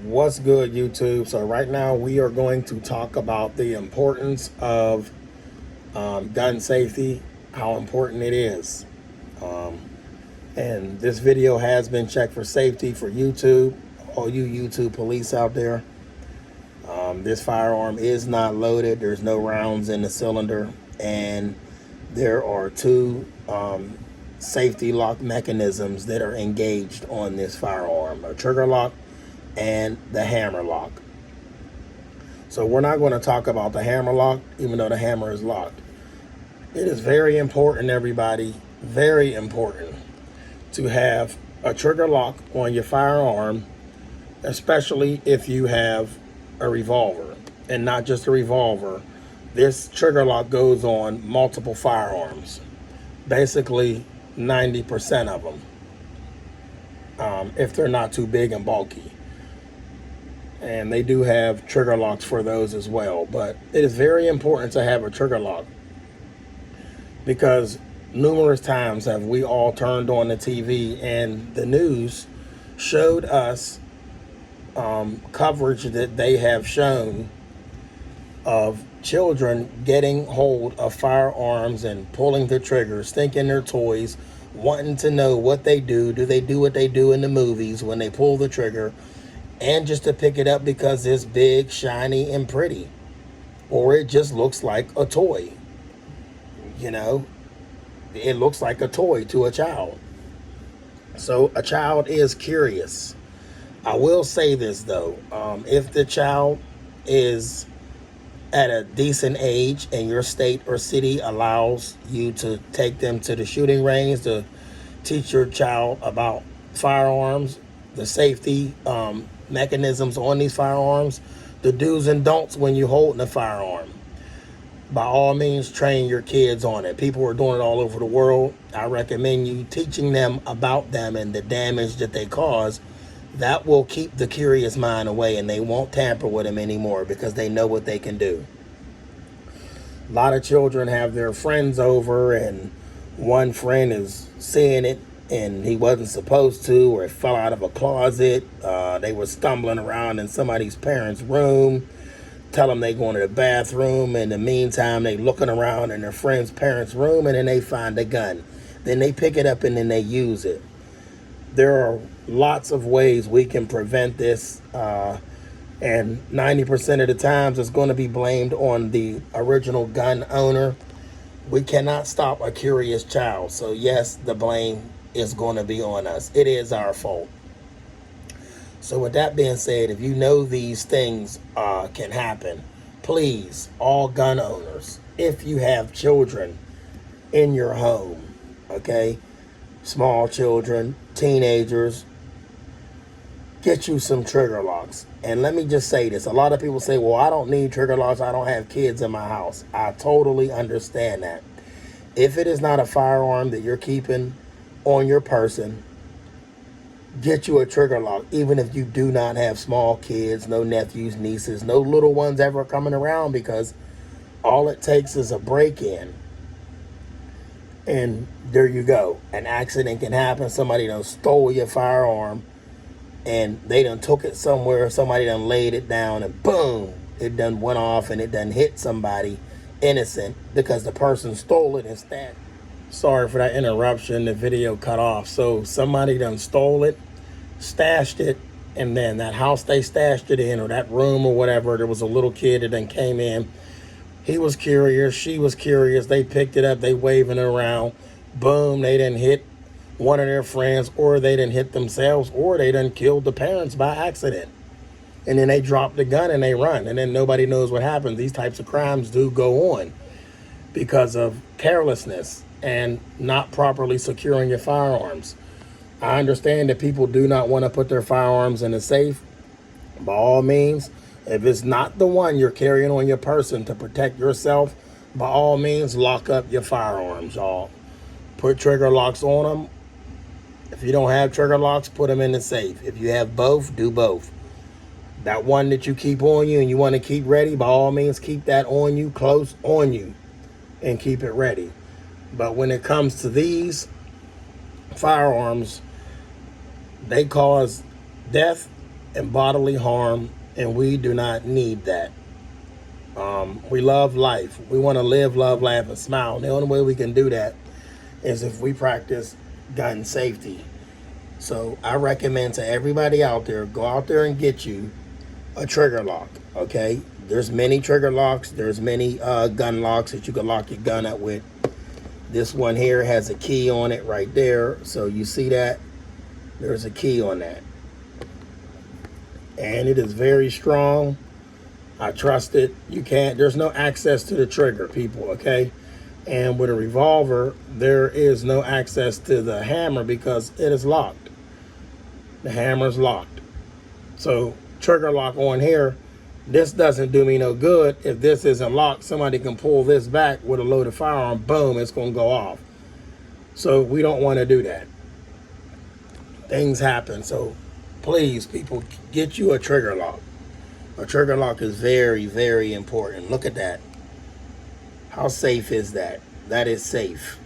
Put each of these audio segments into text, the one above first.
What's good, YouTube? So right now we are going to talk about the importance of gun safety, how important it is. And this video has been checked for safety for YouTube. All you YouTube police out there, this firearm is not loaded. There's no rounds in the cylinder, and there are two safety lock mechanisms that are engaged on this firearm: a trigger lock and the hammer lock. So we're not going to talk about the hammer lock, even though the hammer is locked. It is very important, everybody, very important to have a trigger lock on your firearm, especially if you have a revolver. And not just a revolver. This trigger lock goes on multiple firearms, basically 90% of them, if they're not too big and bulky. And they do have trigger locks for those as well. But it is very important to have a trigger lock, because numerous times have we all turned on the TV and the news showed us coverage that they have shown of children getting hold of firearms and pulling the triggers, thinking they're toys, wanting to know what they do. Do they do what they do in the movies when they pull the trigger? And just to pick it up because it's big, shiny, and pretty. Or it just looks like a toy. You know, it looks like a toy to a child. So a child is curious. I will say this though, if the child is at a decent age and your state or city allows you to take them to the shooting range to teach your child about firearms, the safety mechanisms on these firearms, the do's and don'ts when you're holding a firearm, by all means train your kids on it. People are doing it all over the world. I recommend you teaching them about them and the damage that they cause. That will keep the curious mind away, and they won't tamper with them anymore because they know what they can do. A lot of children have their friends over, and one friend is seeing it and he wasn't supposed to, or it fell out of a closet. They were stumbling around in somebody's parents' room. Tell them they going to the bathroom. In the meantime, they looking around in their friend's parents' room, and then they find a gun. Then they pick it up and then they use it. There are lots of ways we can prevent this, and 90% of the times it's going to be blamed on the original gun owner. We cannot stop a curious child. So yes, the blame is going to be on us. It is our fault. So with that being said, if you know these things can happen, please, all gun owners, if you have children in your home, okay, small children, teenagers, get you some trigger locks. And let me just say this. A lot of people say, well, I don't need trigger locks. I don't have kids in my house. I totally understand that. If it is not a firearm that you're keeping on your person, get you a trigger lock. Even if you do not have small kids, no nephews, nieces, no little ones ever coming around, because all it takes is a break-in. And there you go. An accident can happen. Somebody done stole your firearm and they done took it somewhere. Somebody done laid it down and boom, it done went off and it done hit somebody innocent because the person stole it instead. Sorry for that interruption. The video cut off. So somebody done stole it, stashed it, and then that house they stashed it in, or that room or whatever, there was a little kid that then came in. He was curious, she was curious, they picked it up, they waving it around, boom, they didn't hit one of their friends, or they didn't hit themselves, or they done killed the parents by accident. And then they drop the gun and they run, and then nobody knows what happened. These types of crimes do go on because of carelessness and not properly securing your firearms. I understand that people do not want to put their firearms in a safe. By all means, if it's not the one you're carrying on your person to protect yourself, by all means, lock up your firearms, y'all. Put trigger locks on them. If you don't have trigger locks, put them in the safe. If you have both, do both. That one that you keep on you and you want to keep ready, by all means, keep that on you, close on you, and keep it ready. But when it comes to these firearms, they cause death and bodily harm, and we do not need that. We love life. We want to live, love, laugh, and smile. And the only way we can do that is if we practice gun safety. So I recommend to everybody out there, go out there and get you a trigger lock, okay? There's many trigger locks. There's many gun locks that you can lock your gun up with. This one here has a key on it right there. So you see that? There's a key on that. And it is very strong. I trust it. You can't, there's no access to the trigger, people, okay? And with a revolver, there is no access to the hammer because it is locked. The hammer's locked. So trigger lock on here, this doesn't do me no good. If this isn't locked, somebody can pull this back with a loaded firearm, boom, it's gonna go off. So we don't wanna do that. Things happen, so please, people, get you a trigger lock. A trigger lock is very, very important. Look at that. How safe is that? That is safe.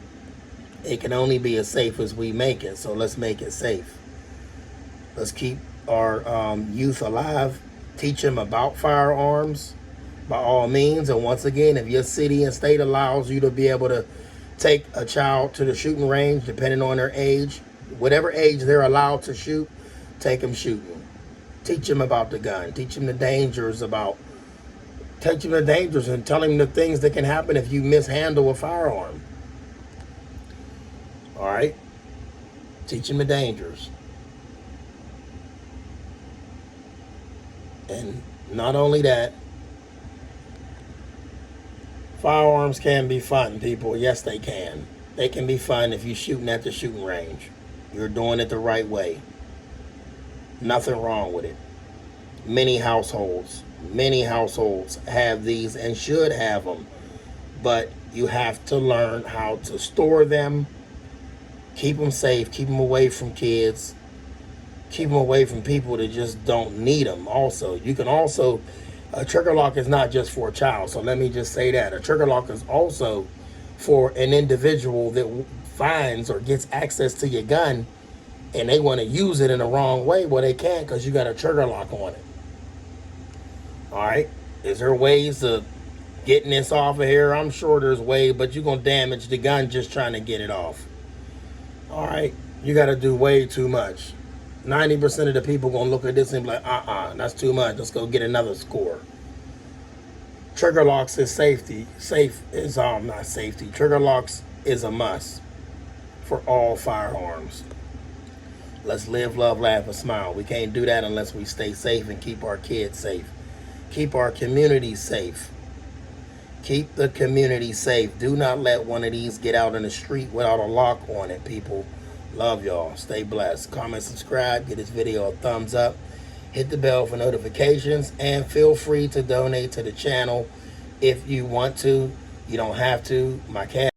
It can only be as safe as we make it, so let's make it safe. Let's keep our youth alive. Teach them about firearms by all means. And once again, if your city and state allows you to be able to take a child to the shooting range, depending on their age, whatever age they're allowed to shoot, take them shooting. Teach them about the gun. Teach them the dangers about, teach them the dangers and tell them the things that can happen if you mishandle a firearm. All right? Teach them the dangers. And not only that, firearms can be fun, people. Yes, they can. They can be fun if you're shooting at the shooting range. You're doing it the right way. Nothing wrong with it. Many households have these and should have them. But you have to learn how to store them, keep them safe, keep them away from kids, keep them away from people that just don't need them. Also, you can also, a trigger lock is not just for a child. So let me just say that. A trigger lock is also for an individual that finds or gets access to your gun and they want to use it in the wrong way. Well, they can't because you got a trigger lock on it. All right. Is there ways of getting this off of here? I'm sure there's ways, but you're going to damage the gun just trying to get it off. All right. You got to do way too much. 90% of the people going to look at this and be like, that's too much. Let's go get another score. Trigger locks is safety. Safe is, not safety. Trigger locks is a must for all firearms. Let's live, love, laugh, and smile. We can't do that unless we stay safe and keep our kids safe. Keep our community safe. Keep the community safe. Do not let one of these get out in the street without a lock on it, people. Love y'all. Stay blessed. Comment, subscribe. Give this video a thumbs up. Hit the bell for notifications. And feel free to donate to the channel if you want to. You don't have to. My cash